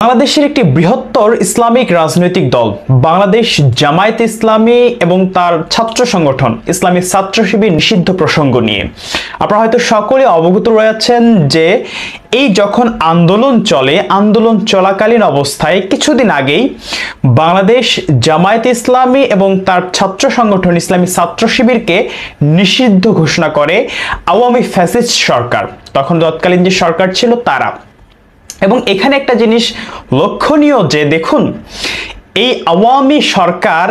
বাংলাদেশের একটি বৃহত্তর ইসলামিক রাজনৈতিক দল বাংলাদেশ জামায়াতে ইসলামী এবং তার ছাত্র সংগঠন ইসলামী ছাত্র শিবির নিষিদ্ধ প্রসঙ্গ নিয়ে আপনারা হয়তো সকলে অবগত রয়েছেন যে এই যখন আন্দোলন চলাকালীন অবস্থায় কিছুদিন আগেই বাংলাদেশ জামায়াতে ইসলামী এবং তার ছাত্র সংগঠন ইসলামী ছাত্র শিবিরকে নিষিদ্ধ ঘোষণা করে আওয়ামী ফ্যাসিস্ট সরকার। তখন তৎকালীন যে সরকার ছিল তারা। এবং এখানে একটা জিনিস লক্ষণীয় যে দেখুন, এই আওয়ামী সরকার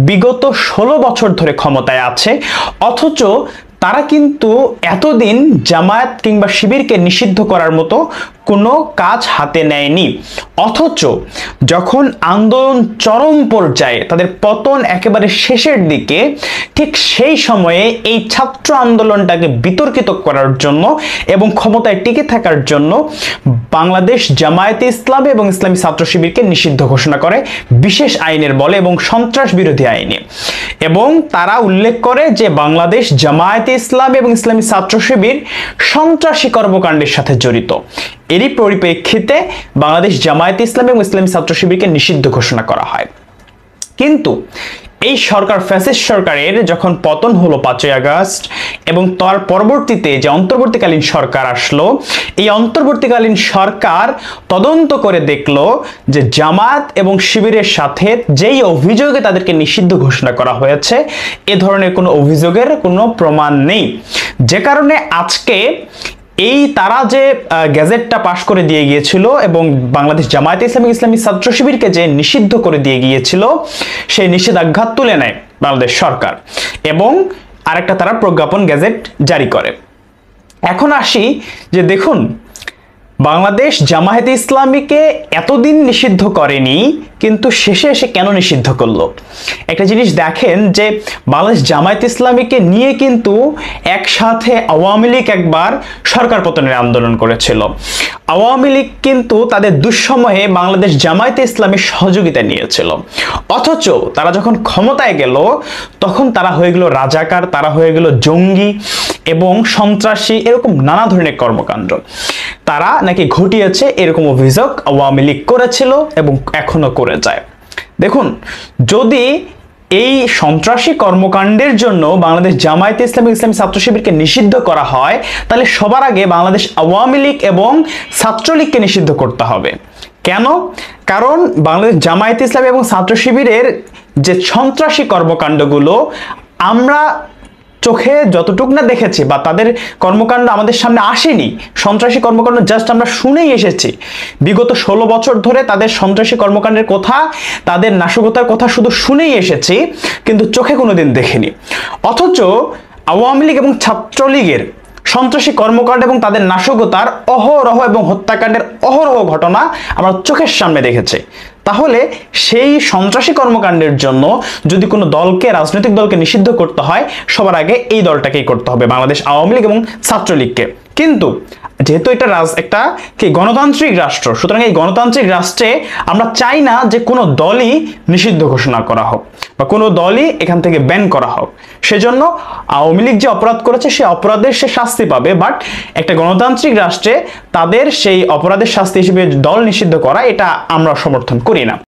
বিগত 16 বছর ধরে ক্ষমতায় আছে, অথচ তারা কিন্তু এতদিন জামায়াত কিংবা শিবিরকে নিষিদ্ধ করার মতো কোনো কাজ হাতে নেয়নি। অথচ যখন আন্দোলন চরম পর্যায়ে, তাদের পতন একেবারে শেষের দিকে, ঠিক সেই সময়ে এই ছাত্র আন্দোলনটাকে বিতর্কিত করার জন্য এবং ক্ষমতায় টিকে থাকার জন্য বাংলাদেশ জামায়াতে ইসলামী এবং ইসলামী ছাত্র শিবিরকে নিষিদ্ধ ঘোষণা করে বিশেষ আইনের বলে এবং সন্ত্রাস বিরোধী আইনে। এবং তারা উল্লেখ করে যে বাংলাদেশ জামায়াতে ইসলামী এবং ইসলামী ছাত্র শিবির সন্ত্রাসী কর্মকাণ্ডের সাথে জড়িত। এরই পরিপ্রেক্ষিতে বাংলাদেশ জামায়াতে ইসলামী এবং ইসলামী ছাত্র শিবিরকে নিষিদ্ধ ঘোষণা করা হয়। কিন্তু এই সরকার, ফ্যাসিস্ট সরকারের যখন পতন হলো 5ই আগস্ট এবং তার পরবর্তীতে যে অন্তর্বর্তীকালীন সরকার আসলো, এই অন্তর্বর্তীকালীন সরকার তদন্ত করে দেখলো যে জামায়াত এবং শিবিরের সাথে যেই অভিযোগে তাদেরকে নিষিদ্ধ ঘোষণা করা হয়েছে এ ধরনের কোনো অভিযোগের কোনো প্রমাণ নেই। যে কারণে আজকে এই তারা যে গ্যাজেটটা পাশ করে দিয়ে গিয়েছিল এবং বাংলাদেশ জামায়াতে ইসলামী ইসলামী ছাত্র শিবিরকে যে নিষিদ্ধ করে দিয়ে গিয়েছিল সেই নিষেধাজ্ঞা তুলে নেয় বাংলাদেশ সরকার এবং আরেকটা তারা প্রজ্ঞাপন গ্যাজেট জারি করে। এখন আসি যে দেখুন, বাংলাদেশ জামায়াতে ইসলামীকে এতদিন নিষিদ্ধ করেনি, কিন্তু শেষে এসে কেন নিষিদ্ধ করলো? একটা জিনিস দেখেন যে বাংলাদেশ জামায়াতে ইসলামীকে নিয়ে কিন্তু একসাথে আওয়ামী লীগ একবার সরকার পতনের আন্দোলন করেছিল। আওয়ামী লীগ কিন্তু তাদের দুঃসময়ে বাংলাদেশ জামায়াতে ইসলামীর সহযোগিতা নিয়েছিল, অথচ তারা যখন ক্ষমতায় গেল তখন তারা হয়ে গেল রাজাকার, তারা হয়ে গেল জঙ্গি এবং সন্ত্রাসী, এরকম নানা ধরনের কর্মকাণ্ড তারা নাকি ঘটিয়েছে, এরকম অভিযোগ আওয়ামী লীগ করেছিল এবং এখনো করে যায়। দেখুন, যদি এই সন্ত্রাসী কর্মকাণ্ডের জন্য বাংলাদেশ জামায়াতে ইসলামী ইসলামী ছাত্র শিবিরকে নিষিদ্ধ করা হয়, তাহলে সবার আগে বাংলাদেশ আওয়ামী লীগ এবং ছাত্রলীগকে নিষিদ্ধ করতে হবে। কেন? কারণ বাংলাদেশ জামায়াতে ইসলামী এবং ছাত্র শিবিরের যে সন্ত্রাসী কর্মকাণ্ডগুলো আমরা চোখে যতটুকু না দেখেছি বা তাদের কর্মকাণ্ড আমাদের সামনে আসেনি, সন্ত্রাসী কর্মকাণ্ড জাস্ট আমরা শুনেই এসেছি। বিগত 16 বছর ধরে তাদের সন্ত্রাসী কর্মকাণ্ডের কথা, তাদের নাশকতার কথা শুধু শুনেই এসেছি, কিন্তু চোখে কোনোদিন দেখিনি। অথচ আওয়ামী লীগ এবং ছাত্রলীগের সন্ত্রাসী কর্মকাণ্ড এবং তাদের নাশকতার অহরহ এবং হত্যাকাণ্ডের অহরহ ঘটনা আমরা চোখের সামনে দেখেছি। তাহলে সেই সন্ত্রাসী কর্মকাণ্ডের জন্য যদি কোনো দলকে, রাজনৈতিক দলকে নিষিদ্ধ করতে হয়, সবার আগে এই দলটাকেই করতে হবে, বাংলাদেশ আওয়ামী লীগ এবং ছাত্রলীগকে। কিন্তু যেহেতু এটা একটা গণতান্ত্রিক রাষ্ট্র, সুতরাং এই গণতান্ত্রিক রাষ্ট্রে আমরা চাই না যে কোনো দলই নিষিদ্ধ ঘোষণা করা হোক বা কোনো দলই এখান থেকে ব্যান করা হোক। সেজন্য আওয়ামী লীগ যে অপরাধ করেছে সেই অপরাধের সে শাস্তি পাবে, বাট একটা গণতান্ত্রিক রাষ্ট্রে তাদের সেই অপরাধের শাস্তি হিসেবে দল নিষিদ্ধ করা, এটা আমরা সমর্থন করি না।